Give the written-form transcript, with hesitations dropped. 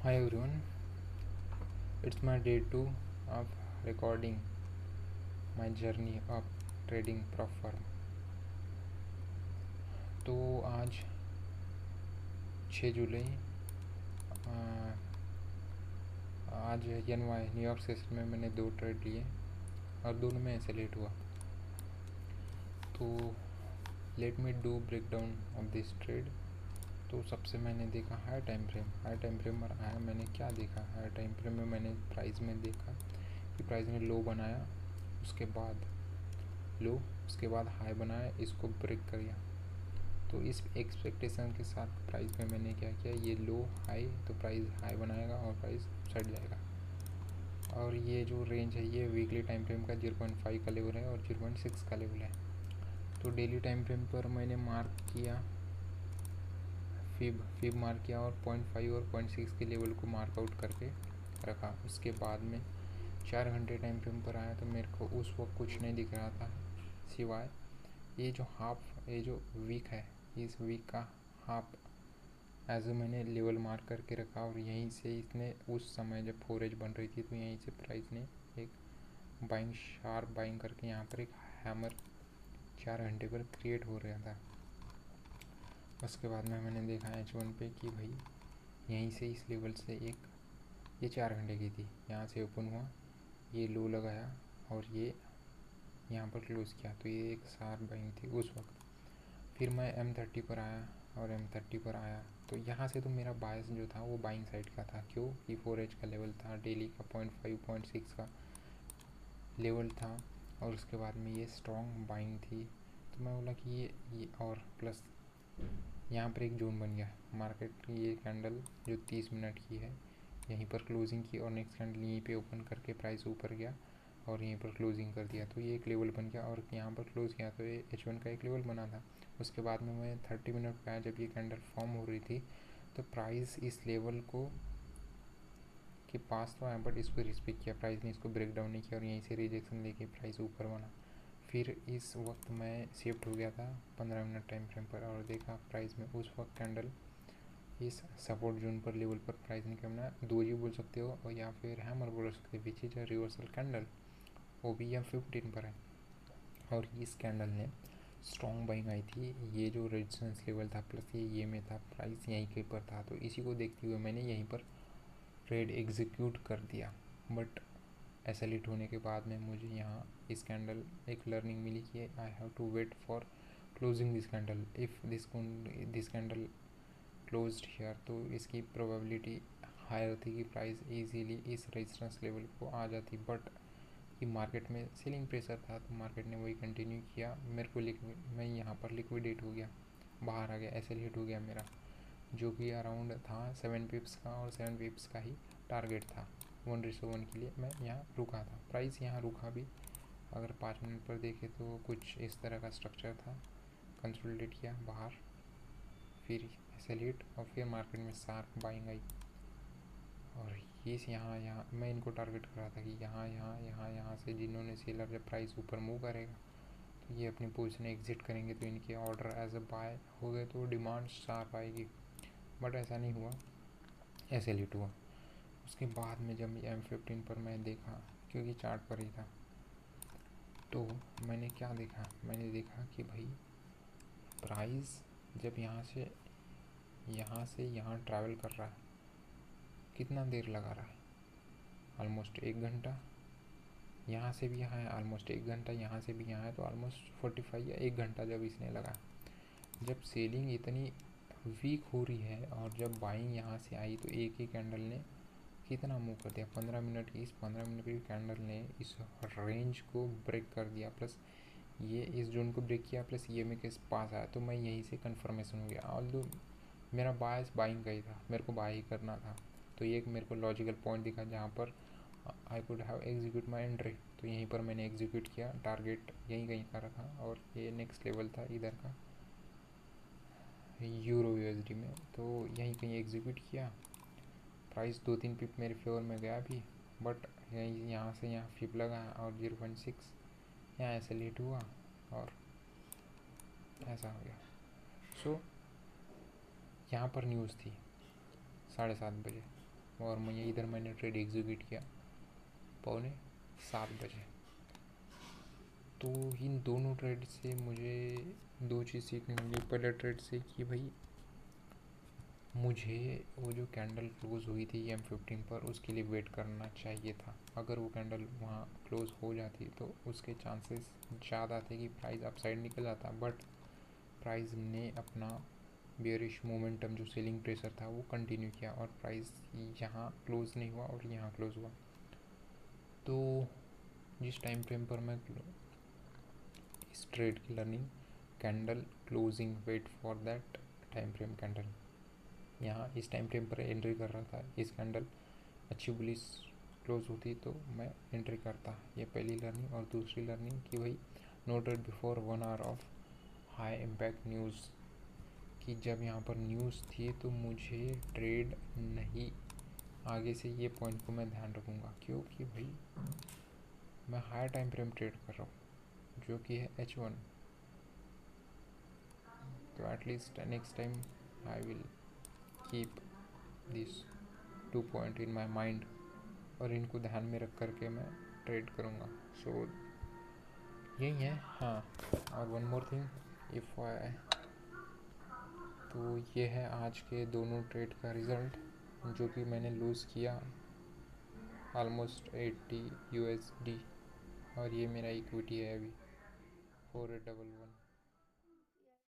Hi everyone, it's my day 2 of recording my journey of trading prop firm। तो आज 6 जुलाई आज NY New York session में मैंने 2 trade लिए और दोनों में ऐसे लेट हुआ। तो let me do break down of this trade. तो सबसे मैंने देखा हाई टाइम फ्रेम पर आया। मैंने क्या देखा हाई टाइम फ्रेम में, मैंने प्राइस में देखा कि प्राइस ने लो बनाया, उसके बाद लो, उसके बाद हाई बनाया, इसको ब्रेक कर दिया। तो इस एक्सपेक्टेशन के साथ प्राइस में मैंने क्या किया, ये लो हाई तो प्राइस हाई बनाएगा और प्राइस सट जाएगा। और ये जो रेंज है ये वीकली टाइम फ्रेम का 0.5 का लेवल है और 0.6 का लेवल है। तो डेली टाइम फ्रेम पर मैंने मार्क किया, फिब मार्क किया और 0.5 और 0.6 के लेवल को मार्कआउट करके रखा। उसके बाद में 4 घंटे टाइम फ्रेम पर आया तो मेरे को उस वक्त कुछ नहीं दिख रहा था सिवाय ये जो वीक है, इस वीक का हाफ एज मैंने लेवल मार्क करके रखा। और यहीं से इसने उस समय जब 4H बन रही थी तो यहीं से प्राइस ने एक शार्प बाइंग करके यहाँ पर एक हैमर 4 घंटे पर क्रिएट हो रहा था। उसके बाद में मैंने देखा H1 पे कि भाई यहीं से इस लेवल से ये 4 घंटे की थी, यहाँ से ओपन हुआ, ये लो लगाया और ये यहाँ पर क्लोज किया। तो ये एक शार्प बाइंग थी उस वक्त। फिर मैं M30 पर आया और M30 पर आया तो यहाँ से तो मेरा बायस जो था वो बाइंग साइड का था। क्यों कि 4H का लेवल था, डेली का 0.5 0.6 का लेवल था और उसके बाद में ये स्ट्रॉन्ग बाइंग थी। तो मैं बोला कि ये और प्लस यहाँ पर एक जोन बन गया मार्केट की। ये कैंडल जो 30 मिनट की है यहीं पर क्लोजिंग की और नेक्स्ट कैंडल यहीं पे ओपन करके प्राइस ऊपर गया और यहीं पर क्लोजिंग कर दिया। तो ये एक लेवल बन गया और यहाँ पर क्लोज किया तो ये H1 का एक लेवल बना था। उसके बाद में मैं 30 मिनट पे आया जब ये कैंडल फॉर्म हो रही थी तो प्राइस इस लेवल को के पास तो आया बट इसको रिस्पेक्ट किया, प्राइस ने इसको ब्रेक डाउन नहीं किया और यहीं से रिजेक्शन लेके प्राइस ऊपर बना। फिर इस वक्त मैं शिफ्ट हो गया था 15 मिनट टाइम फ्रेम पर और देखा प्राइस में उस वक्त कैंडल इस सपोर्ट जोन पर लेवल पर प्राइस ने क्या बना, डोजी बोल सकते हो और या फिर हैमर बोल सकते हो, which is a reversal candle, वो भी M15 पर है। और इस कैंडल ने स्ट्रॉन्ग बाइंग आई थी। ये जो रेजिस्टेंस लेवल था प्लस ये में था, प्राइस यहीं के पर था। तो इसी को देखते हुए मैंने यहीं पर ट्रेड एग्जीक्यूट कर दिया। बट ऐसा लेट होने के बाद में मुझे यहाँ इस कैंडल एक लर्निंग मिली कि I have to wait for closing this candle. If this candle closed here तो इसकी प्रोबेबिलिटी हायर थी कि प्राइस इजीली इस रेजिस्टेंस लेवल को आ जाती। बट कि मार्केट में सेलिंग प्रेशर था तो मार्केट ने वही कंटिन्यू किया। मेरे को मैं यहाँ पर लिक्विडेट हो गया, बाहर आ गया, ऐसे लेट हो गया मेरा, जो कि अराउंड था 7 पिप्स का और 7 पिप्स का ही टारगेट था 1:1 के लिए। मैं यहाँ रुका था, प्राइस यहाँ रुका भी। अगर 5 मिनट पर देखे तो कुछ इस तरह का स्ट्रक्चर था, कंसोलिडेट किया बाहर, फिर ऐसे लेट और फिर मार्केट में शार्प बाइंग आई। और ये यहाँ मैं इनको टारगेट कर रहा था कि यहाँ से जिन्होंने सेलर जब प्राइस ऊपर मूव करेगा तो ये अपनी पोजीशन एग्जिट करेंगे तो इनके ऑर्डर एज अ बाय हो गए तो डिमांड शार्प आएगी। बट ऐसा नहीं हुआ, ऐसे लेट हुआ। उसके बाद में जब M15 पर मैं देखा, क्योंकि चार्ट पर ही था, तो मैंने क्या देखा, मैंने देखा कि भाई प्राइस जब यहाँ से यहाँ ट्रैवल कर रहा है, कितना देर लगा रहा है, ऑलमोस्ट 1 घंटा। यहाँ से भी यहाँ है ऑलमोस्ट 1 घंटा, यहाँ से भी यहाँ है तो ऑलमोस्ट 45 या 1 घंटा जब इसने लगा। जब सेलिंग इतनी वीक हो रही है और जब बाइंग यहाँ से आई तो एक ही कैंडल ने कितना मूव कर दिया, 15 मिनट की। इस 15 मिनट की कैंडल ने इस रेंज को ब्रेक कर दिया, प्लस ये इस जोन को ब्रेक किया, प्लस ये मेरे के पास आया तो मैं यहीं से कन्फर्मेशन हो गया। ऑल्दो मेरा बायस बाइंग का ही था, मेरे को बाय ही करना था। तो ये एक मेरे को लॉजिकल पॉइंट दिखा जहाँ पर I could have execute my entry, तो यहीं पर मैंने एग्जीक्यूट किया। टारगेट यहीं कहीं का रखा और ये नेक्स्ट लेवल था इधर का यूरो USD में, तो यहीं कहीं एग्जीक्यूट किया। प्राइस 2-3 पिप मेरे फेवर में गया भी, बट यहाँ से यहाँ फिप लगा और 0.6 यहाँ ऐसे लेट हुआ और ऐसा हो गया। सो यहाँ पर न्यूज़ थी 7:30 बजे और मैंने ट्रेड एग्जीक्यूट किया 6:45 बजे। तो इन दोनों ट्रेड से मुझे 2 चीज़ सीखने मिली। पहले ट्रेड से कि भाई मुझे वो जो कैंडल क्लोज़ हुई थी M15 पर, उसके लिए वेट करना चाहिए था। अगर वो कैंडल वहाँ क्लोज़ हो जाती तो उसके चांसेस ज़्यादा थे कि प्राइस अपसाइड निकल जाता, बट प्राइस ने अपना बेयरिश मोमेंटम, जो सेलिंग प्रेशर था, वो कंटिन्यू किया और प्राइस यहाँ क्लोज़ नहीं हुआ और यहाँ क्लोज़ हुआ। तो जिस टाइम फ्रेम पर मैं इस ट्रेड की learning, candle closing, wait for that time frame candle, यहाँ इस टाइम फ्रेम पर एंट्री कर रहा था। इस कैंडल अच्छी बुलिश क्लोज होती तो मैं एंट्री करता। ये पहली लर्निंग। और दूसरी लर्निंग कि भाई no trade before 1 hour of high impact news, कि जब यहाँ पर न्यूज़ थी तो मुझे ट्रेड नहीं, आगे से ये पॉइंट को मैं ध्यान रखूँगा, क्योंकि भाई मैं हाई टाइम फ्रेम ट्रेड कर रहा हूँ जो कि है H1। तो at least next time I will keep this 2 point in my mind और इनको ध्यान में रख करके मैं ट्रेड करूँगा। सो यही है। हाँ, और one more thing, if I, तो ये है आज के दोनों ट्रेड का रिज़ल्ट, जो कि मैंने लूज़ किया ऑलमोस्ट 80 USD, और ये मेरा इक्विटी है अभी 4811।